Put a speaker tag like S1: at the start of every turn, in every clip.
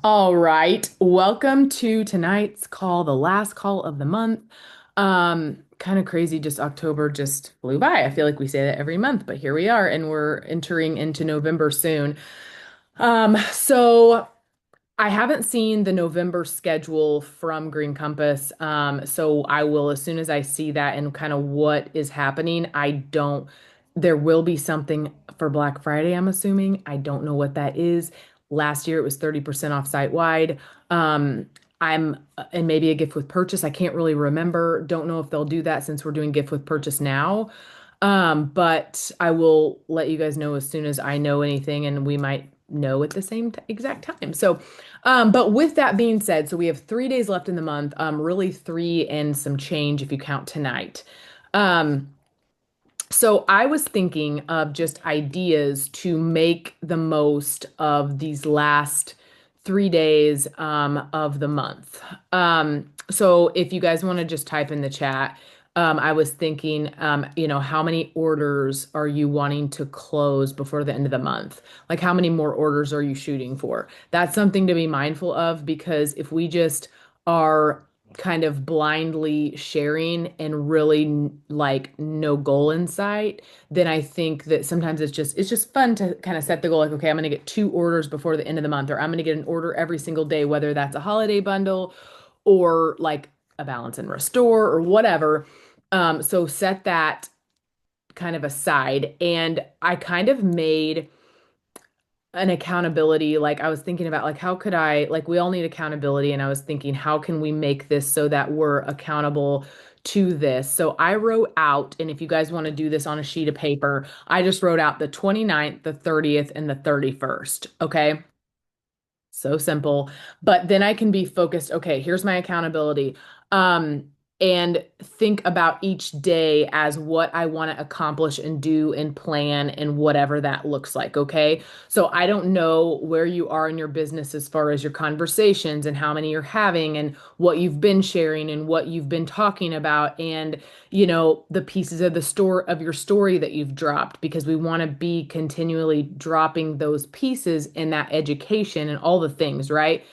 S1: All right. Welcome to tonight's call, the last call of the month. Kind of crazy, just October just flew by. I feel like we say that every month, but here we are, and we're entering into November soon. So I haven't seen the November schedule from Green Compass. So I will, as soon as I see that and kind of what is happening, there will be something for Black Friday, I'm assuming. I don't know what that is. Last year it was 30% off site wide. Um, and maybe a gift with purchase. I can't really remember. Don't know if they'll do that since we're doing gift with purchase now. But I will let you guys know as soon as I know anything, and we might know at the same exact time. But with that being said, so we have 3 days left in the month, really three and some change if you count tonight. Um, so I was thinking of just ideas to make the most of these last 3 days of the month. So if you guys want to just type in the chat, I was thinking, how many orders are you wanting to close before the end of the month? Like, how many more orders are you shooting for? That's something to be mindful of because if we just are kind of blindly sharing and really like no goal in sight, then I think that sometimes it's just fun to kind of set the goal like, okay, I'm going to get two orders before the end of the month, or I'm going to get an order every single day, whether that's a holiday bundle or like a balance and restore or whatever. So set that kind of aside. And I kind of made an accountability, like I was thinking about like how could I, like we all need accountability, and I was thinking how can we make this so that we're accountable to this. So I wrote out, and if you guys want to do this on a sheet of paper, I just wrote out the 29th, the 30th, and the 31st. Okay. So simple. But then I can be focused. Okay, here's my accountability. Um, and think about each day as what I want to accomplish and do and plan and whatever that looks like. Okay. So I don't know where you are in your business as far as your conversations and how many you're having and what you've been sharing and what you've been talking about and the pieces of the store of your story that you've dropped, because we want to be continually dropping those pieces in that education and all the things, right?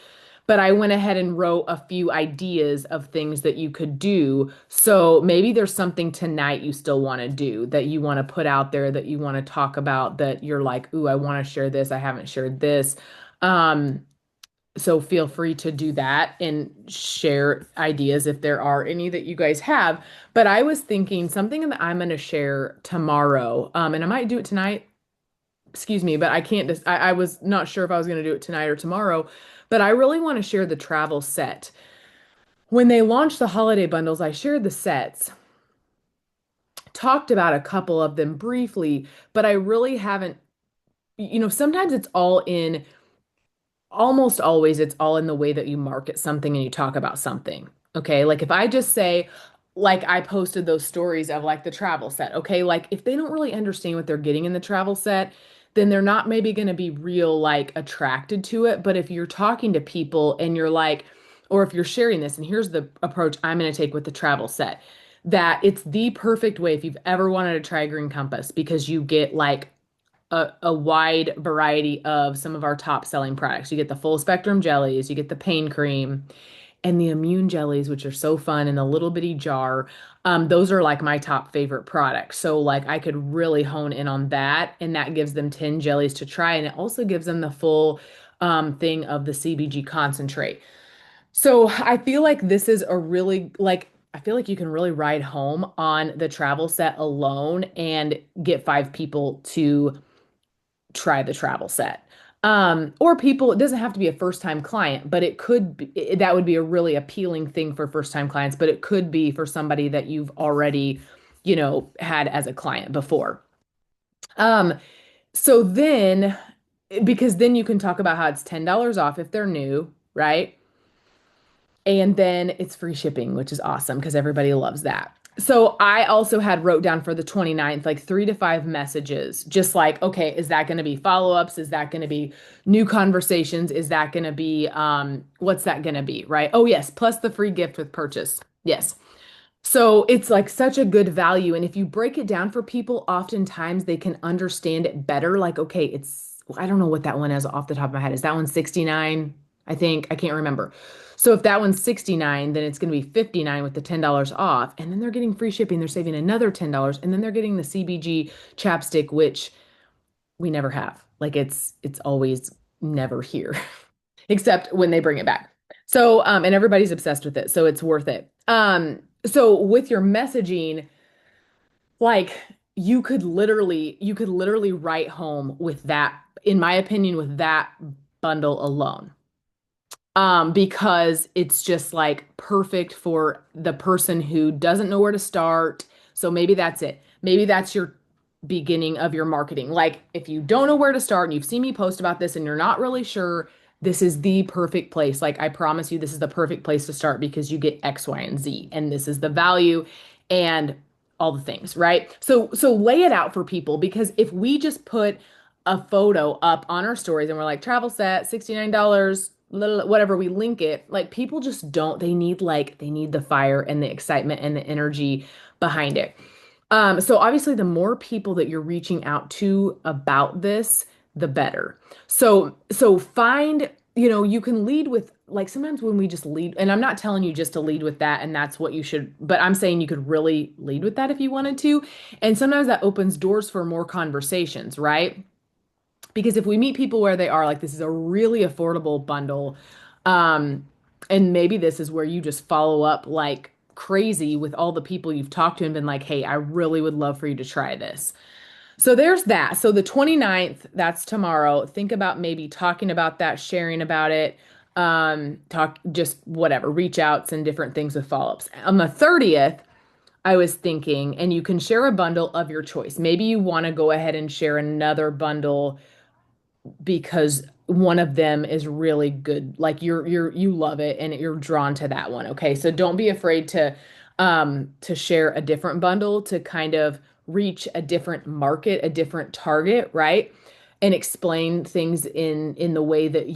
S1: But I went ahead and wrote a few ideas of things that you could do. So maybe there's something tonight you still want to do that you want to put out there, that you want to talk about, that you're like, ooh, I want to share this. I haven't shared this. Um, so feel free to do that and share ideas if there are any that you guys have. But I was thinking something that I'm going to share tomorrow, and I might do it tonight. Excuse me, but I can't. I was not sure if I was going to do it tonight or tomorrow, but I really want to share the travel set. When they launched the holiday bundles, I shared the sets, talked about a couple of them briefly, but I really haven't. Sometimes it's all in almost always it's all in the way that you market something and you talk about something. Okay. Like if I just say, like I posted those stories of like the travel set. Okay. Like if they don't really understand what they're getting in the travel set, then they're not maybe going to be real like attracted to it. But if you're talking to people and you're like, or if you're sharing this, and here's the approach I'm going to take with the travel set, that it's the perfect way if you've ever wanted to try Green Compass because you get like a wide variety of some of our top selling products. You get the full spectrum jellies, you get the pain cream, and the immune jellies, which are so fun in a little bitty jar. Those are like my top favorite products. So like I could really hone in on that, and that gives them 10 jellies to try, and it also gives them the full thing of the CBG concentrate. So I feel like this is a really like I feel like you can really ride home on the travel set alone and get five people to try the travel set. Or people, it doesn't have to be a first time client, but it could be, that would be a really appealing thing for first time clients, but it could be for somebody that you've already, had as a client before. Um, so then, because then you can talk about how it's $10 off if they're new, right? And then it's free shipping, which is awesome because everybody loves that. So I also had wrote down for the 29th, like 3 to 5 messages, just like, okay, is that going to be follow-ups? Is that going to be new conversations? Is that going to be, what's that going to be? Right. Oh, yes. Plus the free gift with purchase. Yes. So it's like such a good value. And if you break it down for people, oftentimes they can understand it better. Like, okay, I don't know what that one is off the top of my head. Is that one 69? I think I can't remember. So if that one's 69, then it's going to be 59 with the $10 off. And then they're getting free shipping. They're saving another $10. And then they're getting the CBG chapstick, which we never have. Like it's always never here, except when they bring it back. So and everybody's obsessed with it, so it's worth it. So with your messaging, like you could literally write home with that, in my opinion, with that bundle alone. Because it's just like perfect for the person who doesn't know where to start. So maybe that's it. Maybe that's your beginning of your marketing. Like if you don't know where to start and you've seen me post about this and you're not really sure, this is the perfect place. Like I promise you, this is the perfect place to start because you get X, Y, and Z, and this is the value and all the things, right? So lay it out for people because if we just put a photo up on our stories and we're like travel set, $69, whatever, we link it, like people just don't, they need the fire and the excitement and the energy behind it. So obviously the more people that you're reaching out to about this, the better. So find, you can lead with like sometimes when we just lead, and I'm not telling you just to lead with that and that's what you should, but I'm saying you could really lead with that if you wanted to. And sometimes that opens doors for more conversations, right? Because if we meet people where they are, like this is a really affordable bundle, um, and maybe this is where you just follow up like crazy with all the people you've talked to and been like, hey, I really would love for you to try this. So there's that. So the 29th, that's tomorrow. Think about maybe talking about that, sharing about it, talk just whatever, reach outs and different things with follow-ups. On the 30th, I was thinking, and you can share a bundle of your choice. Maybe you want to go ahead and share another bundle because one of them is really good. Like you love it and you're drawn to that one. Okay. So don't be afraid to share a different bundle to kind of reach a different market, a different target, right? And explain things in the way that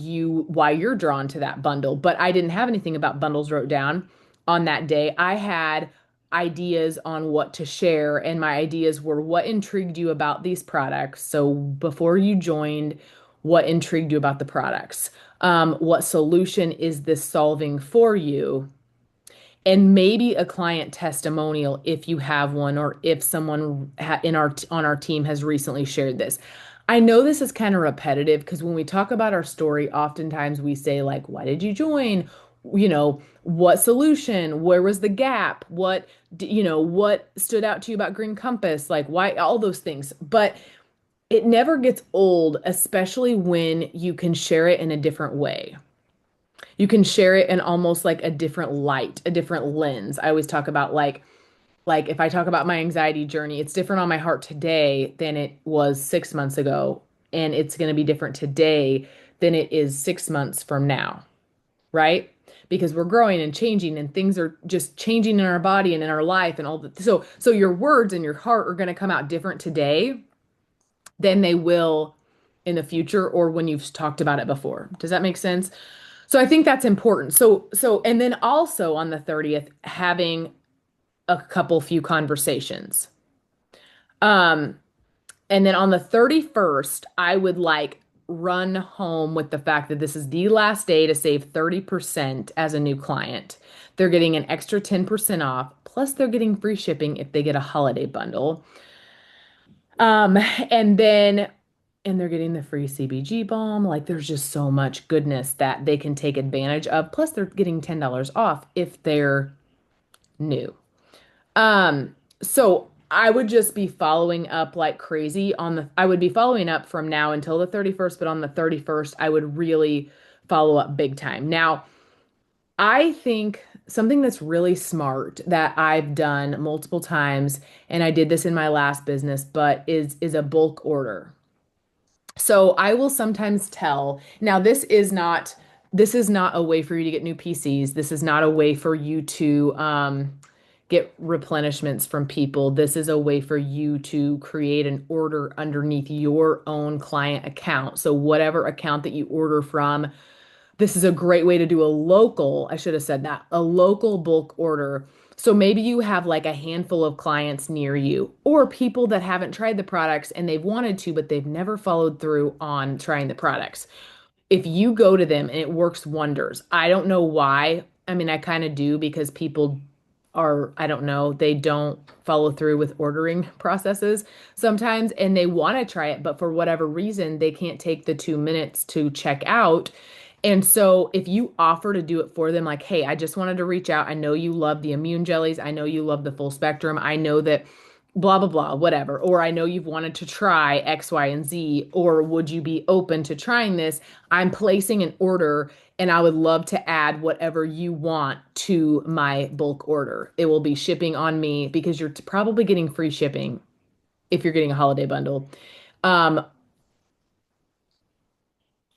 S1: why you're drawn to that bundle. But I didn't have anything about bundles wrote down on that day. I had ideas on what to share, and my ideas were what intrigued you about these products. So before you joined, what intrigued you about the products? What solution is this solving for you? And maybe a client testimonial if you have one, or if someone in our on our team has recently shared this. I know this is kind of repetitive because when we talk about our story, oftentimes we say like, "Why did you join?" What solution? Where was the gap? What stood out to you about Green Compass? Like, why? All those things. But it never gets old, especially when you can share it in a different way. You can share it in almost like a different light, a different lens. I always talk about like if I talk about my anxiety journey, it's different on my heart today than it was 6 months ago, and it's going to be different today than it is 6 months from now, right? Because we're growing and changing and things are just changing in our body and in our life and all that. So your words and your heart are going to come out different today than they will in the future or when you've talked about it before. Does that make sense? So I think that's important. And then also on the 30th, having a few conversations. Um, and then on the 31st, I would like run home with the fact that this is the last day to save 30% as a new client. They're getting an extra 10% off, plus they're getting free shipping if they get a holiday bundle. Um, and then and they're getting the free CBG balm. Like there's just so much goodness that they can take advantage of. Plus they're getting $10 off if they're new. So I would just be following up like crazy I would be following up from now until the 31st, but on the 31st, I would really follow up big time. Now, I think something that's really smart that I've done multiple times, and I did this in my last business, but is a bulk order. So I will sometimes tell, now this is not a way for you to get new PCs. This is not a way for you to get replenishments from people. This is a way for you to create an order underneath your own client account. So whatever account that you order from, this is a great way to do I should have said that, a local bulk order. So maybe you have like a handful of clients near you or people that haven't tried the products and they've wanted to, but they've never followed through on trying the products. if you go to them and it works wonders. I don't know why. I mean, I kind of do because people are, I don't know, they don't follow through with ordering processes sometimes and they want to try it, but for whatever reason, they can't take the 2 minutes to check out. And so if you offer to do it for them, like, hey, I just wanted to reach out. I know you love the immune jellies. I know you love the full spectrum. I know that blah, blah, blah, whatever. Or I know you've wanted to try X, Y, and Z. Or would you be open to trying this? I'm placing an order and I would love to add whatever you want to my bulk order. It will be shipping on me because you're probably getting free shipping if you're getting a holiday bundle. Um,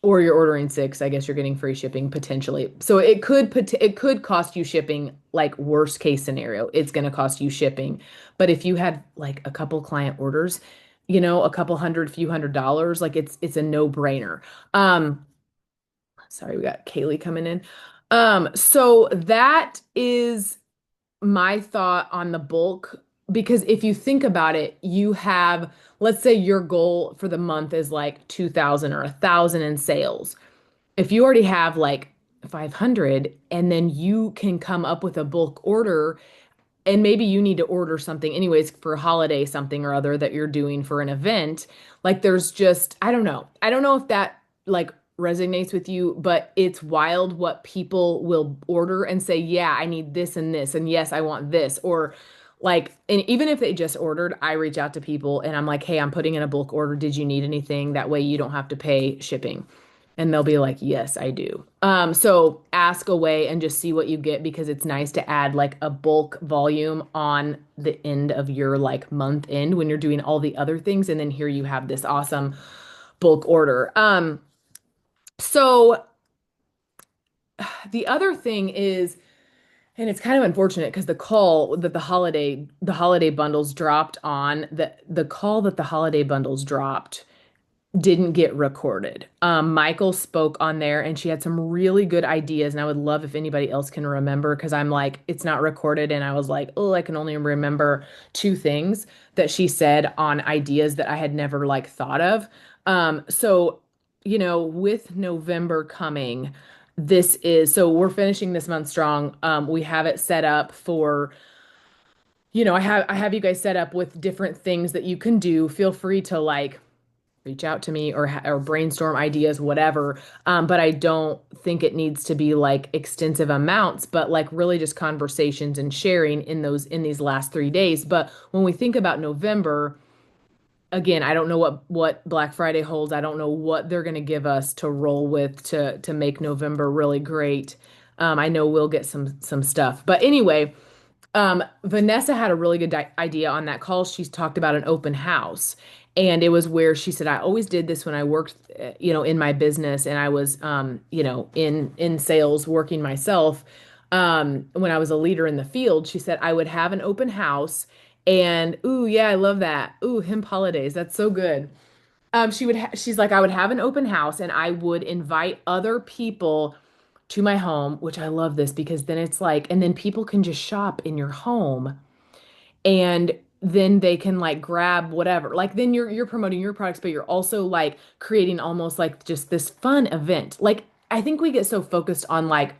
S1: or you're ordering six, I guess you're getting free shipping potentially. So it could cost you shipping, like worst case scenario, it's going to cost you shipping. But if you had like a couple client orders, a couple hundred, few $100s, like it's a no-brainer. Um, Sorry, we got Kaylee coming in. So that is my thought on the bulk because if you think about it, you have, let's say your goal for the month is like 2,000 or 1,000 in sales. If you already have like 500 and then you can come up with a bulk order and maybe you need to order something anyways for a holiday something or other that you're doing for an event, like there's just I don't know. I don't know if that like resonates with you, but it's wild what people will order and say, yeah, I need this and this and yes, I want this, or like, and even if they just ordered, I reach out to people and I'm like, hey, I'm putting in a bulk order, did you need anything? That way you don't have to pay shipping. And they'll be like, yes, I do. So ask away and just see what you get because it's nice to add like a bulk volume on the end of your like month end when you're doing all the other things. And then here you have this awesome bulk order. So the other thing is, and it's kind of unfortunate because the call that the holiday bundles dropped on the call that the holiday bundles dropped didn't get recorded. Michael spoke on there and she had some really good ideas. And I would love if anybody else can remember because I'm like, it's not recorded. And I was like, oh, I can only remember two things that she said on ideas that I had never like thought of. So, with November coming, so we're finishing this month strong. We have it set up for I have you guys set up with different things that you can do. Feel free to like reach out to me or brainstorm ideas, whatever. But I don't think it needs to be like extensive amounts, but like really just conversations and sharing in these last 3 days. But when we think about November, again, I don't know what Black Friday holds. I don't know what they're going to give us to roll with to make November really great. I know we'll get some stuff, but anyway. Vanessa had a really good idea on that call. She's talked about an open house. And it was where she said, I always did this when I worked, in my business and I was, in sales working myself. When I was a leader in the field, she said I would have an open house and, ooh, yeah, I love that. Ooh, hemp holidays. That's so good. She's like, I would have an open house and I would invite other people to my home, which I love this because then it's like, and then people can just shop in your home and then they can like grab whatever. Like then you're promoting your products, but you're also like creating almost like just this fun event. Like I think we get so focused on like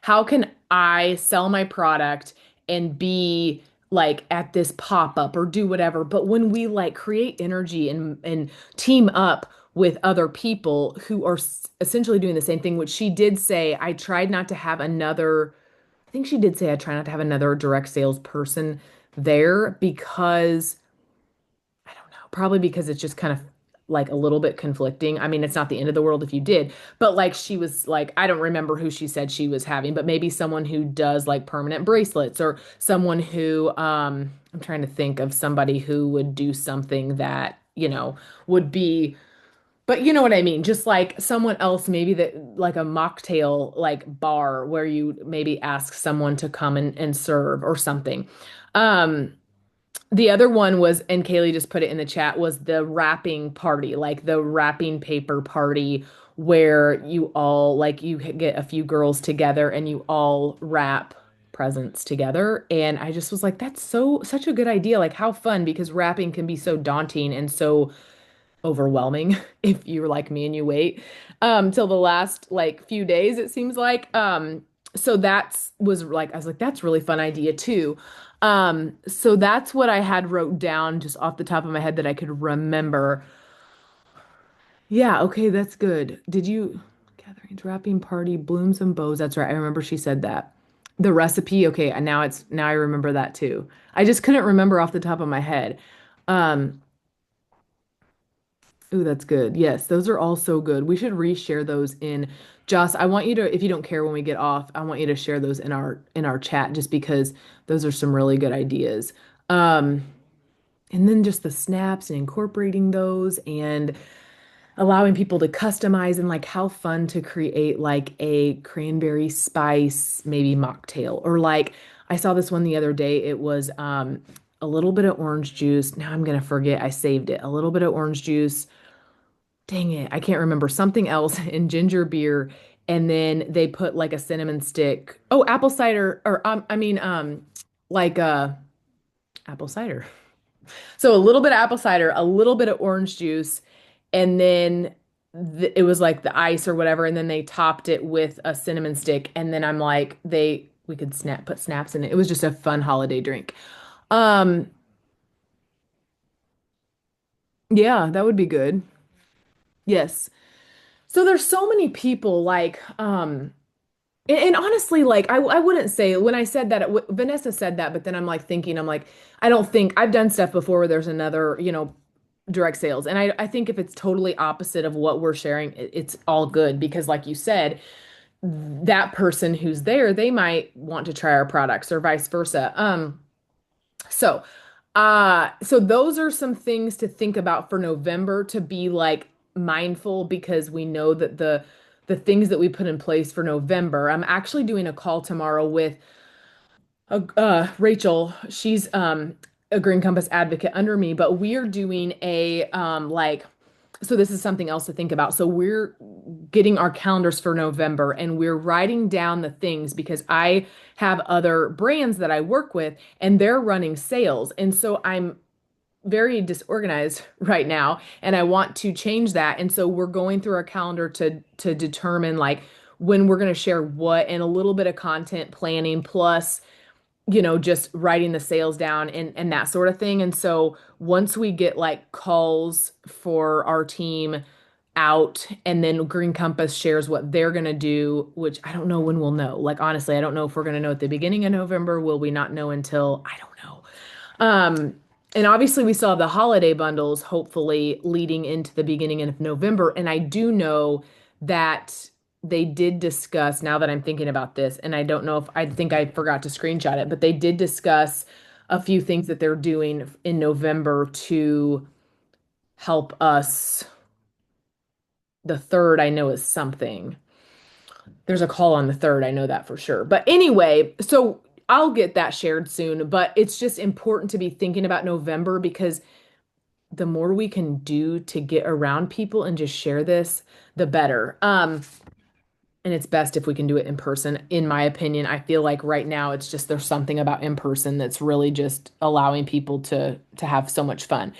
S1: how can I sell my product and be like at this pop-up or do whatever. But when we like create energy and team up with other people who are essentially doing the same thing, which she did say, I tried not to have another, I think she did say I try not to have another direct sales person there because I don't know, probably because it's just kind of like a little bit conflicting. I mean, it's not the end of the world if you did, but like she was like, I don't remember who she said she was having, but maybe someone who does like permanent bracelets or someone who, I'm trying to think of somebody who would do something that, would be, but you know what I mean? Just like someone else, maybe that like a mocktail like bar where you maybe ask someone to come and serve or something. Um, the other one was, and Kaylee just put it in the chat, was the wrapping party, like the wrapping paper party where you all, like, you get a few girls together and you all wrap presents together. And I just was like, that's such a good idea. Like, how fun, because wrapping can be so daunting and so overwhelming if you're like me and you wait till the last like few days, it seems like. So that's was like I was like, that's really fun idea too. So that's what I had wrote down just off the top of my head that I could remember. Yeah, okay, that's good. Did you gatherings, wrapping party, blooms and bows? That's right. I remember she said that. The recipe, okay, and now I remember that too. I just couldn't remember off the top of my head. Um, Ooh, that's good. Yes, those are all so good. We should reshare those in Joss. I want you to, if you don't care when we get off, I want you to share those in our chat just because those are some really good ideas. Um, and then just the snaps and incorporating those and allowing people to customize and like how fun to create like a cranberry spice maybe mocktail or like I saw this one the other day. It was a little bit of orange juice. Now I'm gonna forget. I saved it. A little bit of orange juice, dang it, I can't remember something else in ginger beer. And then they put like a cinnamon stick. Oh, apple cider, or like apple cider. So a little bit of apple cider, a little bit of orange juice, and then it was like the ice or whatever, and then they topped it with a cinnamon stick. And then I'm like, we could put snaps in it. It was just a fun holiday drink. Um, yeah, that would be good. Yes. So there's so many people like and honestly, like I wouldn't say when I said that Vanessa said that, but then I'm like thinking, I'm like, I don't think I've done stuff before where there's another, direct sales. And I think if it's totally opposite of what we're sharing, it's all good because like you said, that person who's there, they might want to try our products or vice versa. So so those are some things to think about for November to be like mindful because we know that the things that we put in place for November. I'm actually doing a call tomorrow with Rachel. She's a Green Compass advocate under me, but we're doing a like so this is something else to think about. So we're getting our calendars for November and we're writing down the things because I have other brands that I work with and they're running sales. And so I'm very disorganized right now and I want to change that. And so we're going through our calendar to determine like when we're going to share what and a little bit of content planning plus just writing the sales down and that sort of thing. And so once we get like calls for our team out and then Green Compass shares what they're going to do, which I don't know when we'll know. Like honestly, I don't know if we're going to know at the beginning of November. Will we not know until I don't know. And obviously we still have the holiday bundles, hopefully leading into the beginning of November. And I do know that they did discuss, now that I'm thinking about this, and I don't know if I think I forgot to screenshot it, but they did discuss a few things that they're doing in November to help us. The third, I know is something. There's a call on the third, I know that for sure. But anyway, so I'll get that shared soon, but it's just important to be thinking about November because the more we can do to get around people and just share this, the better. And it's best if we can do it in person. In my opinion, I feel like right now it's just there's something about in person that's really just allowing people to have so much fun.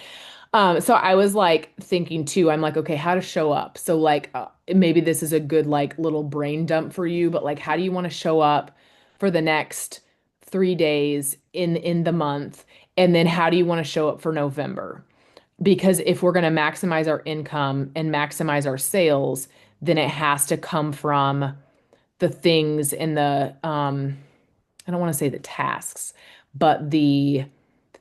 S1: So I was like thinking too, I'm like, okay, how to show up. So like maybe this is a good like little brain dump for you, but like how do you want to show up for the next 3 days in the month? And then how do you want to show up for November? Because if we're going to maximize our income and maximize our sales, then it has to come from the things in the I don't want to say the tasks, but the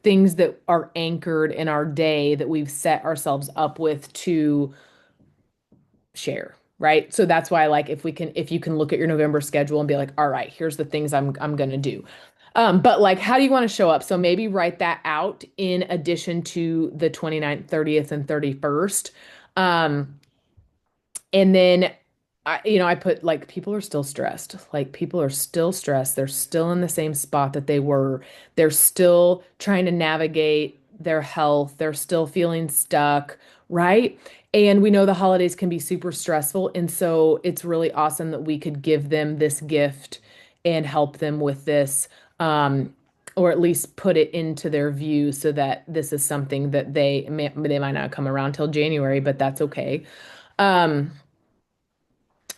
S1: things that are anchored in our day that we've set ourselves up with to share, right? So that's why like if you can look at your November schedule and be like, all right, here's the things I'm gonna do. But like how do you want to show up? So maybe write that out in addition to the 29th, 30th, and 31st. Um, and then I put like people are still stressed. Like people are still stressed. They're still in the same spot that they were. They're still trying to navigate their health. They're still feeling stuck, right? And we know the holidays can be super stressful. And so it's really awesome that we could give them this gift and help them with this. Um, or at least put it into their view so that this is something that they might not come around till January, but that's okay. Um,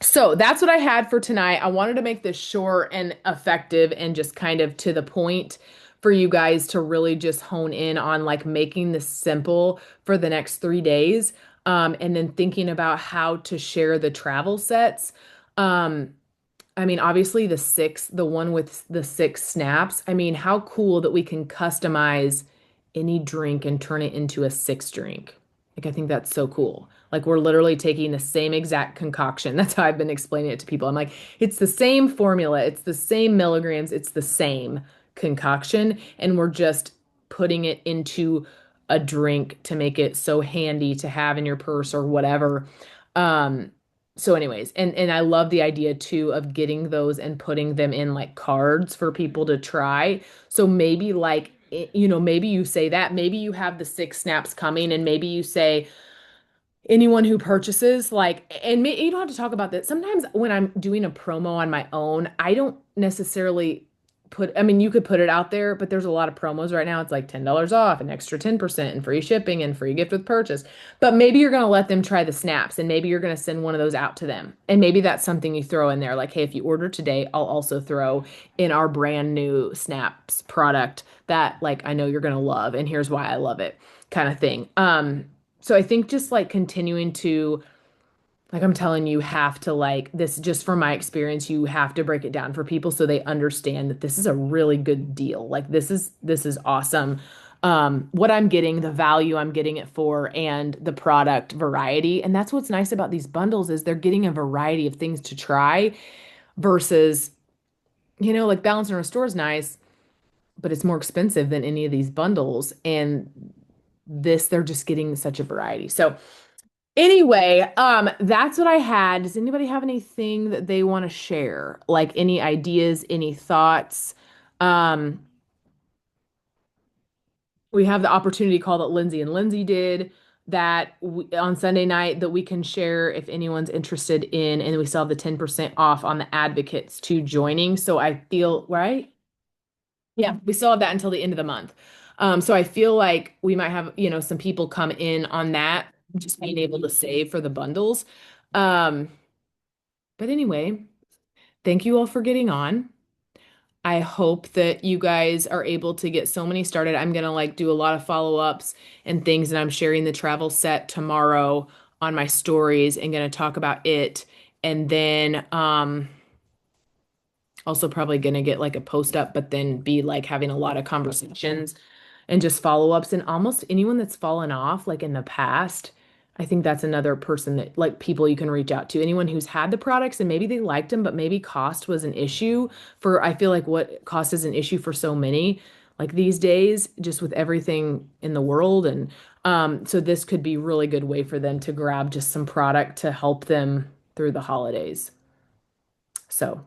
S1: so that's what I had for tonight. I wanted to make this short and effective and just kind of to the point for you guys to really just hone in on like making this simple for the next 3 days. And then thinking about how to share the travel sets. Um, I mean, obviously the one with the 6 snaps. I mean, how cool that we can customize any drink and turn it into a six drink. Like, I think that's so cool. Like, we're literally taking the same exact concoction. That's how I've been explaining it to people. I'm like, it's the same formula, it's the same milligrams, it's the same concoction, and we're just putting it into a drink to make it so handy to have in your purse or whatever. Um, so anyways, and I love the idea too of getting those and putting them in like cards for people to try. So maybe like maybe you say that, maybe you have the 6 snaps coming and maybe you say anyone who purchases like you don't have to talk about that. Sometimes when I'm doing a promo on my own, I don't necessarily I mean, you could put it out there, but there's a lot of promos right now. It's like $10 off, an extra 10% and free shipping and free gift with purchase. But maybe you're going to let them try the snaps and maybe you're going to send one of those out to them. And maybe that's something you throw in there like, hey, if you order today, I'll also throw in our brand new snaps product that like I know you're going to love and here's why I love it kind of thing. So I think just like continuing to, like I'm telling you, have to like this, just from my experience, you have to break it down for people so they understand that this is a really good deal. Like this is awesome. What I'm getting, the value I'm getting it for, and the product variety. And that's what's nice about these bundles is they're getting a variety of things to try versus, like Balance and Restore is nice, but it's more expensive than any of these bundles. And this, they're just getting such a variety. So anyway, that's what I had. Does anybody have anything that they want to share? Like any ideas, any thoughts? Um, we have the opportunity call that Lindsay and Lindsay did on Sunday night that we can share if anyone's interested in, and we still have the 10% off on the advocates to joining. So I feel, right? Yeah, we still have that until the end of the month. So I feel like we might have, some people come in on that, just being able to save for the bundles. Um, but anyway, thank you all for getting on. I hope that you guys are able to get so many started. I'm gonna like do a lot of follow-ups and things, and I'm sharing the travel set tomorrow on my stories and gonna talk about it. And then also probably gonna get like a post up, but then be like having a lot of conversations and just follow-ups. And almost anyone that's fallen off like in the past, I think that's another person that like people you can reach out to. Anyone who's had the products and maybe they liked them, but maybe cost was an issue for, I feel like what cost is an issue for so many like these days, just with everything in the world. And so this could be really good way for them to grab just some product to help them through the holidays. So.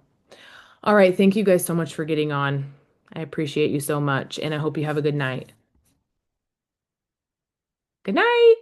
S1: All right. Thank you guys so much for getting on. I appreciate you so much, and I hope you have a good night. Good night.